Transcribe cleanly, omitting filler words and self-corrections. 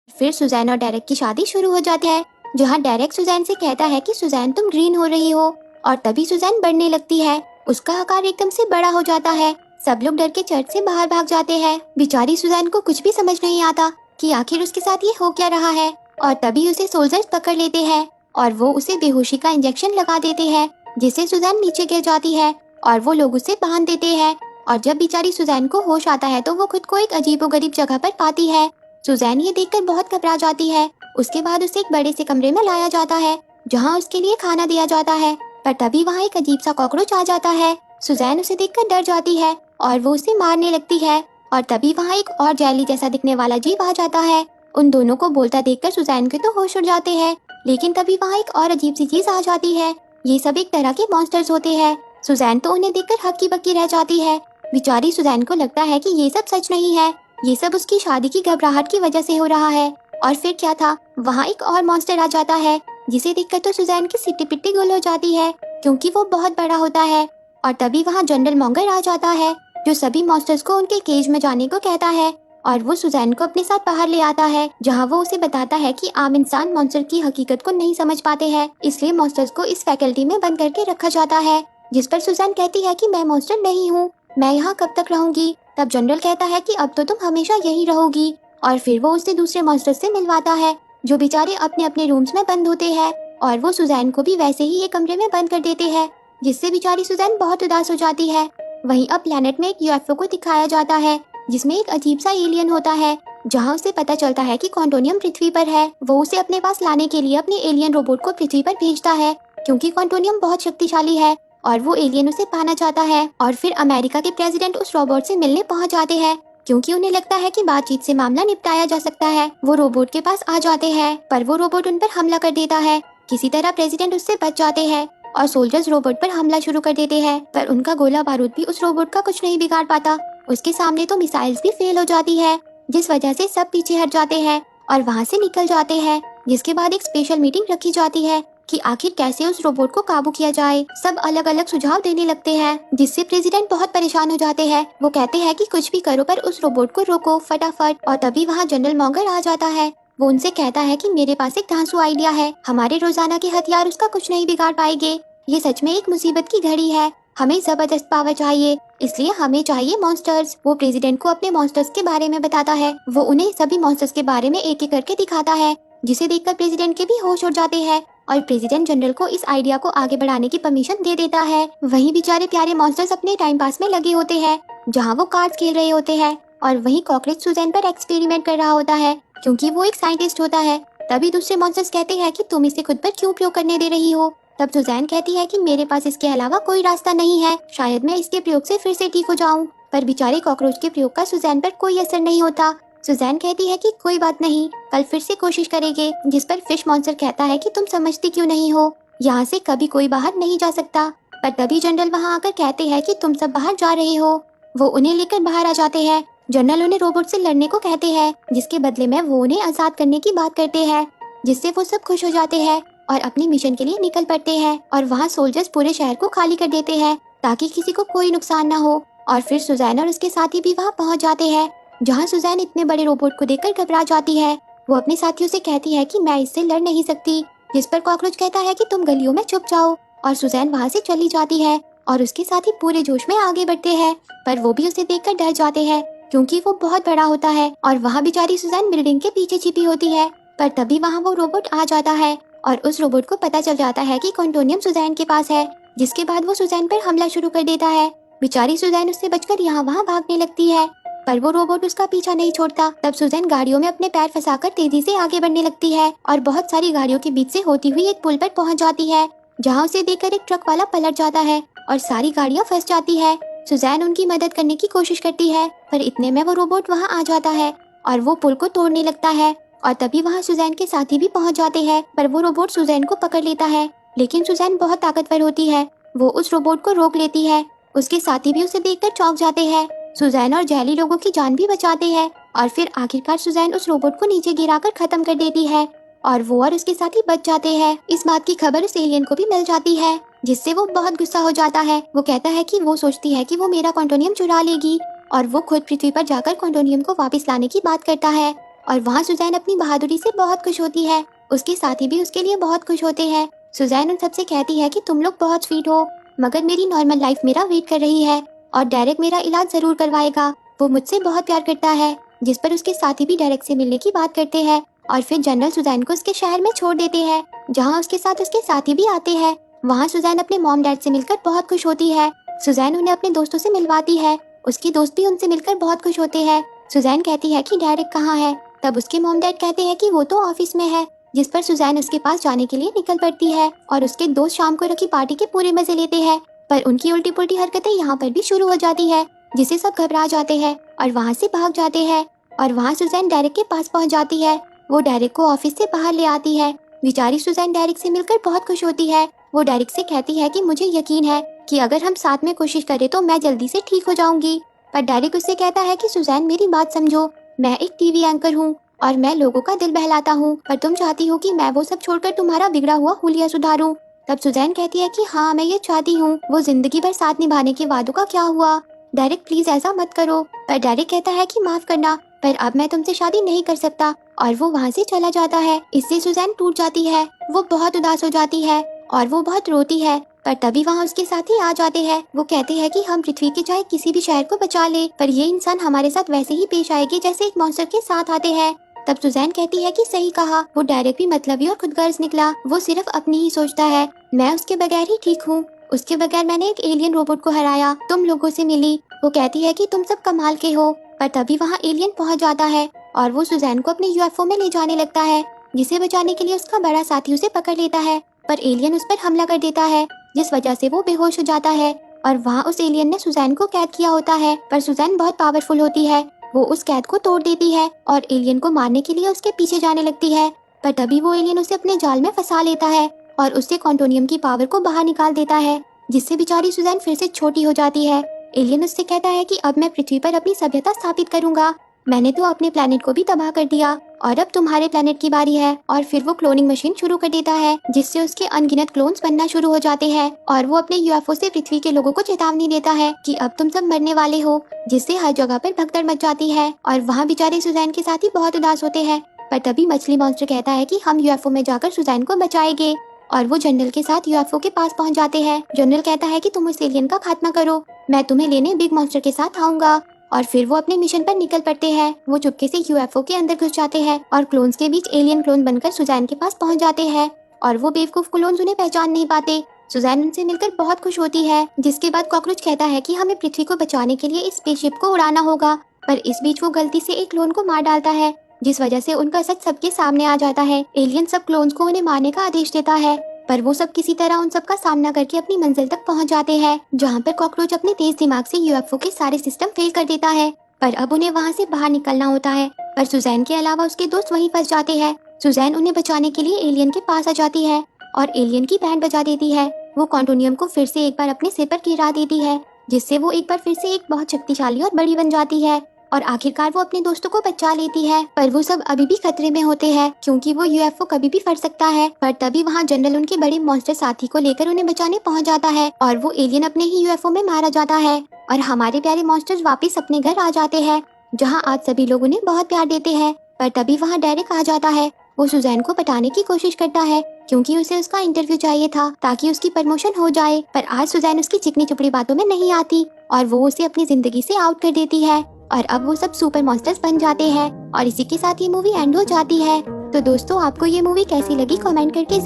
फिर सुजैन और डेरेक की शादी शुरू हो जाती है, जहाँ डेरेक सुजैन से कहता है कि सुजैन तुम ग्रीन हो रही हो। और तभी सुजैन बढ़ने लगती है, उसका आकार एकदम से बड़ा हो जाता है। सब लोग डर के चर्च से बाहर भाग जाते हैं। बेचारी सुजैन को कुछ भी समझ नहीं आता कि आखिर उसके साथ ये हो क्या रहा है। और तभी उसे सोल्जर्स पकड़ लेते हैं और वो उसे बेहोशी का इंजेक्शन लगा देते हैं, जिससे सुजैन नीचे गिर जाती है और वो लोग उसे बांध देते हैं। और जब बेचारी सुजैन को होश आता है तो वो खुद को एक अजीबोगरीब जगह पर पाती है। सुजैन ये देखकर बहुत घबरा जाती है। उसके बाद उसे एक बड़े से कमरे में लाया जाता है, जहाँ उसके लिए खाना दिया जाता है। पर तभी वहाँ एक अजीब सा कॉकरोच आ जाता है। सुजैन उसे देखकर डर जाती है और वो उसे मारने लगती है। और तभी वहाँ एक और जेली जैसा दिखने वाला जीव आ जाता है। उन दोनों को बोलता देखकर सुजैन के तो होश उड़ जाते हैं। लेकिन तभी वहाँ एक और अजीब सी चीज आ जाती है। ये सब एक तरह के मॉन्स्टर्स होते हैं। सुजैन तो उन्हें देखकर हक्की बक्की रह जाती है। बेचारी सुजैन को लगता है कि ये सब सच नहीं है, ये सब उसकी शादी की घबराहट की वजह से हो रहा है। और फिर क्या था, वहाँ एक और मॉन्स्टर आ जाता है, जिसे देखकर तो सुजैन की सिट्टी पिट्टी गुल हो जाती है, क्योंकि वो बहुत बड़ा होता है। और तभी वहाँ जनरल मॉन्गर आ जाता है, जो सभी मॉन्स्टर्स को उनके केज में जाने को कहता है। और वो सुजैन को अपने साथ बाहर ले आता है, जहाँ वो उसे बताता है कि आम इंसान मॉन्स्टर की हकीकत को नहीं समझ पाते हैं, इसलिए मॉन्स्टर्स को इस फैकल्टी में बंद करके रखा जाता है। जिस पर सुजैन कहती है कि मैं मॉन्स्टर नहीं हूँ, मैं यहाँ कब तक रहूंगी। तब जनरल कहता है कि अब तो तुम हमेशा यही रहोगी। और फिर वो उसे दूसरे मॉन्स्टर से मिलवाता है, जो बेचारे अपने अपने रूम्स में बंद होते हैं। और वो सुजैन को भी वैसे ही एक कमरे में बंद कर देते हैं, जिससे बेचारी सुजैन बहुत उदास हो जाती है। वहीं अब प्लेनेट में एक यूएफओ को दिखाया जाता है, जिसमें एक अजीब सा एलियन होता है। जहाँ उसे पता चलता है कि क्वांटोनियम पृथ्वी पर है। वो उसे अपने पास लाने के लिए अपने एलियन रोबोट को पृथ्वी पर भेजता है, क्योंकि क्वांटोनियम बहुत शक्तिशाली है और वो एलियन उसे पाना चाहता है। और फिर अमेरिका के प्रेसिडेंट उस रोबोट से मिलने पहुंच जाते हैं, क्योंकि उन्हें लगता है कि बातचीत से मामला निपटाया जा सकता है। वो रोबोट के पास आ जाते हैं, पर वो रोबोट उन पर हमला कर देता है। किसी तरह प्रेसिडेंट उससे बच जाते हैं और सोल्जर्स रोबोट पर हमला शुरू कर देते हैं, पर उनका गोला बारूद भी उस रोबोट का कुछ नहीं बिगाड़ पाता। उसके सामने तो मिसाइल्स भी फेल हो जाती है, जिस वजह से सब पीछे हट जाते हैं और वहाँ से निकल जाते हैं। जिसके बाद एक स्पेशल मीटिंग रखी जाती है कि आखिर कैसे उस रोबोट को काबू किया जाए। सब अलग अलग सुझाव देने लगते हैं, जिससे प्रेसिडेंट बहुत परेशान हो जाते हैं। वो कहते हैं कि कुछ भी करो पर उस रोबोट को रोको फटाफट। और तभी वहाँ जनरल मॉन्गर आ जाता है। वो उनसे कहता है कि मेरे पास एक धांसू आइडिया है, हमारे रोजाना के हथियार उसका कुछ नहीं बिगाड़ पाएंगे। ये सच में एक मुसीबत की घड़ी है, हमें जबरदस्त पावर चाहिए, इसलिए हमें चाहिए मॉन्स्टर्स। वो प्रेसिडेंट को अपने मॉन्स्टर्स के बारे में बताता है। वो उन्हें सभी मॉन्स्टर्स के बारे में एक एक करके दिखाता है, जिसे देखकर प्रेसिडेंट के भी होश उड़ जाते हैं और प्रेसिडेंट जनरल को इस आइडिया को आगे बढ़ाने की परमिशन दे देता है। वहीं बेचारे प्यारे मॉन्स्टर्स अपने टाइम पास में लगे होते हैं, जहाँ वो कार्ड्स खेल रहे होते हैं। और वहीं कॉकरोच सुजैन पर एक्सपेरिमेंट कर रहा होता है, क्योंकि वो एक साइंटिस्ट होता है। तभी दूसरे मॉन्स्टर्स कहते हैं कि तुम इसे खुद पर क्यों प्रयोग करने दे रही हो। तब सुजैन कहती है कि मेरे पास इसके अलावा कोई रास्ता नहीं है, शायद मैं इसके प्रयोग से फिर से ठीक हो जाऊं। पर बेचारे कॉकरोच के प्रयोग का सुजैन पर कोई असर नहीं होता। सुजैन कहती है कि कोई बात नहीं, कल फिर से कोशिश करेंगे। जिस पर फिश मॉन्स्टर कहता है कि तुम समझती क्यों नहीं हो, यहाँ से कभी कोई बाहर नहीं जा सकता। पर तभी जनरल वहाँ आकर कहते हैं कि तुम सब बाहर जा रहे हो। वो उन्हें लेकर बाहर आ जाते हैं। जनरल उन्हें रोबोट से लड़ने को कहते हैं, जिसके बदले में वो उन्हें आजाद करने की बात करते हैं, जिससे वो सब खुश हो जाते हैं और अपनी मिशन के लिए निकल पड़ते हैं। और वहाँ सोल्जर्स पूरे शहर को खाली कर देते हैं, ताकि किसी को कोई नुकसान न हो। और फिर सुजैन और उसके साथी भी वहाँ पहुँच जाते हैं, जहाँ सुजैन इतने बड़े रोबोट को देखकर घबरा जाती है। वो अपने साथियों से कहती है कि मैं इससे लड़ नहीं सकती, जिस पर कॉकरोच कहता है कि तुम गलियों में छुप जाओ। और सुजैन वहाँ से चली जाती है और उसके साथी पूरे जोश में आगे बढ़ते हैं, पर वो भी उसे देखकर डर जाते हैं, क्योंकि वो बहुत बड़ा होता है। और वहाँ बेचारी सुजैन बिल्डिंग के पीछे छिपी होती है। पर तभी वहाँ वो रोबोट आ जाता है और उस रोबोट को पता चल जाता है कि क्वांटोनियम सुजैन के पास है, जिसके बाद वो सुजैन पर हमला शुरू कर देता है। बेचारी सुजैन उससे बचकर यहाँ वहाँ भागने लगती है, पर वो रोबोट उसका पीछा नहीं छोड़ता। तब सुजैन गाड़ियों में अपने पैर फंसाकर तेजी से आगे बढ़ने लगती है और बहुत सारी गाड़ियों के बीच से होती हुई एक पुल पर पहुंच जाती है, जहां उसे देखकर एक ट्रक वाला पलट जाता है और सारी गाड़ियां फंस जाती है। सुजैन उनकी मदद करने की कोशिश करती है, पर इतने में वो रोबोट वहां आ जाता है और वो पुल को तोड़ने लगता है। और तभी वहाँ सुजैन के साथी भी पहुंच जाते हैं, पर वो रोबोट सुजैन को पकड़ लेता है। लेकिन सुजैन बहुत ताकतवर होती है, वो उस रोबोट को रोक लेती है। उसके साथी भी उसे देखकर चौंक जाते हैं। सुजैन और जैली लोगों की जान भी बचाते हैं और फिर आखिरकार सुजैन उस रोबोट को नीचे गिराकर खत्म कर देती है और वो और उसके साथी बच जाते हैं। इस बात की खबर उस एलियन को भी मिल जाती है, जिससे वो बहुत गुस्सा हो जाता है। वो कहता है कि वो सोचती है कि वो मेरा क्वांटोनियम चुरा लेगी और वो खुद पृथ्वी पर जाकर क्वांटोनियम को वापस लाने की बात करता है। और वहाँ सुजैन अपनी बहादुरी से बहुत खुश होती है। उसके साथी भी उसके लिए बहुत खुश होते हैं। सुजैन उन सबसे कहती है कि तुम लोग बहुत स्वीट हो, मगर मेरी नॉर्मल लाइफ मेरा वेट कर रही है और डेरेक मेरा इलाज जरूर करवाएगा। वो मुझसे बहुत प्यार करता है। जिस पर उसके साथी भी डेरेक से मिलने की बात करते हैं और फिर जनरल सुजैन को उसके शहर में छोड़ देते हैं, जहाँ उसके साथ उसके साथी भी आते हैं। वहाँ सुजैन अपने मॉम डैड से मिलकर बहुत खुश होती है। सुजैन उन्हें अपने दोस्तों से मिलवाती है। उसके दोस्त भी उनसे मिलकर बहुत खुश होते हैं। सुजैन कहती है कि डेरेक कहाँ है। तब उसके मॉम डैड कहते हैं कि वो तो ऑफिस में है। जिस पर सुजैन उसके पास जाने के लिए निकल पड़ती है और उसके दोस्त शाम को रखी पार्टी के पूरे मजे लेते हैं। पर उनकी उल्टी पुल्टी हरकतें यहाँ पर भी शुरू हो जाती है, जिससे सब घबरा जाते हैं और वहाँ से भाग जाते हैं। और वहाँ सुजैन डेरेक के पास पहुँच जाती है। वो डेरेक को ऑफिस से बाहर ले आती है। बेचारी सुजैन डेरेक से मिलकर बहुत खुश होती है। वो डेरेक से कहती है कि मुझे यकीन है कि अगर हम साथ में कोशिश करें तो मैं जल्दी से ठीक हो जाऊंगी। पर डेरेक उससे कहता है कि सुजैन मेरी बात समझो, मैं एक टीवी एंकर हूँ और मैं लोगों का दिल बहलाता हूँ, पर तुम चाहती हो कि मैं वो सब छोड़कर तुम्हारा बिगड़ा हुआ हुलिया सुधारूं। तब सुजैन कहती है कि हाँ मैं ये चाहती हूँ। वो जिंदगी भर साथ निभाने के वादों का क्या हुआ? डेरेक प्लीज ऐसा मत करो। पर डेरेक कहता है कि माफ करना, पर अब मैं तुमसे शादी नहीं कर सकता, और वो वहाँ से चला जाता है। इससे सुजैन टूट जाती है। वो बहुत उदास हो जाती है और वो बहुत रोती है। पर तभी वहाँ उसके साथी आ जाते हैं। वो कहते हैं कि हम पृथ्वी के चाहे किसी भी शहर को बचा ले, पर ये इंसान हमारे साथ वैसे ही पेश आएगी जैसे एक मॉन्स्टर के साथ आते हैं। तब सुजैन कहती है कि सही कहा, वो डेरेक भी मतलबी और खुदगर्ज निकला। वो सिर्फ अपनी ही सोचता है। मैं उसके बगैर ही ठीक हूँ। उसके बगैर मैंने एक एलियन रोबोट को हराया, तुम लोगों से मिली। वो कहती है कि तुम सब कमाल के हो। पर तभी वहाँ एलियन पहुँच जाता है और वो सुजैन को अपने यूएफओ में ले जाने लगता है, जिसे बचाने के लिए उसका बड़ा साथी उसे पकड़ लेता है। पर एलियन उस पर हमला कर देता है, जिस वजह से वो बेहोश हो जाता है। और वहाँ उस एलियन ने सुजैन को कैद किया होता है, पर सुजैन बहुत पावरफुल होती है। वो उस कैद को तोड़ देती है और एलियन को मारने के लिए उसके पीछे जाने लगती है। पर तभी वो एलियन उसे अपने जाल में फंसा लेता है और उससे क्वांटोनियम की पावर को बाहर निकाल देता है, जिससे बेचारी सुजैन फिर से छोटी हो जाती है। एलियन उससे कहता है कि अब मैं पृथ्वी पर अपनी सभ्यता स्थापित करूंगा। मैंने तो अपने प्लेनेट को भी तबाह कर दिया और अब तुम्हारे प्लेनेट की बारी है। और फिर वो क्लोनिंग मशीन शुरू कर देता है, जिससे उसके अनगिनत क्लोन्स बनना शुरू हो जाते हैं। और वो अपने यूएफओ से पृथ्वी के लोगों को चेतावनी देता है कि अब तुम सब मरने वाले हो, जिससे हर जगह पर भगदड़ मच जाती है। और वहाँ बेचारे सुजैन के साथी बहुत उदास होते हैं। पर तभी मछली मॉन्स्टर कहता है कि हम यूएफओ में जाकर सुजैन को बचाएंगे। और वो जनरल के साथ यूएफओ के पास पहुंच जाते हैं। जनरल कहता है कि तुम उस एलियन का खात्मा करो, मैं तुम्हें लेने बिग मॉन्स्टर के साथ आऊंगा। और फिर वो अपने मिशन पर निकल पड़ते हैं। वो चुपके से यूएफओ के अंदर घुस जाते हैं और क्लोन्स के बीच एलियन क्लोन बनकर सुजैन के पास पहुंच जाते हैं। और वो बेवकूफ क्लोन्स उन्हें पहचान नहीं पाते। सुजैन उनसे मिलकर बहुत खुश होती है। जिसके बाद कॉकरोच कहता है कि हमें पृथ्वी को बचाने के लिए इस स्पेसशिप को उड़ाना होगा। पर इस बीच वो गलती से एक क्लोन को मार डालता है, जिस वजह से उनका सच सबके सामने आ जाता है। एलियन सब क्लोन्स को उन्हें मारने का आदेश देता है, पर वो सब किसी तरह उन सब का सामना करके अपनी मंजिल तक पहुंच जाते हैं, जहां पर कॉकरोच अपने तेज दिमाग से यूएफओ के सारे सिस्टम फेल कर देता है। पर अब उन्हें वहां से बाहर निकलना होता है। पर सुजैन के अलावा उसके दोस्त वहीं फंस जाते हैं। सुजैन उन्हें बचाने के लिए एलियन के पास आ जाती है और एलियन की बैंड बजा देती है। वो क्वांटोनियम को फिर से एक बार अपने सिर पर गिरा देती है, जिससे वो एक बार फिर से एक बहुत शक्तिशाली और बड़ी बन जाती है। और आखिरकार वो अपने दोस्तों को बचा लेती है। पर वो सब अभी भी खतरे में होते हैं, क्योंकि वो यूएफओ कभी भी फट सकता है। पर तभी वहाँ जनरल उनके बड़े मॉन्स्टर साथी को लेकर उन्हें बचाने पहुँच जाता है और वो एलियन अपने ही यूएफओ में मारा जाता है। और हमारे प्यारे मॉन्स्टर्स वापिस अपने घर आ जाते हैं, जहाँ आज सभी लोग उन्हें बहुत प्यार देते हैं। पर तभी वहाँ डेरेक आ जाता है। वो सुजैन को पटाने की कोशिश करता है, क्योंकि उसे उसका इंटरव्यू चाहिए था ताकि उसकी प्रमोशन हो जाए। पर आज सुजैन उसकी चिकनी चुपड़ी बातों में नहीं आती और वो उसे अपनी जिंदगी से आउट कर देती है। और अब वो सब सुपर मॉन्स्टर्स बन जाते हैं और इसी के साथ ये मूवी एंड हो जाती है। तो दोस्तों, आपको ये मूवी कैसी लगी कमेंट करके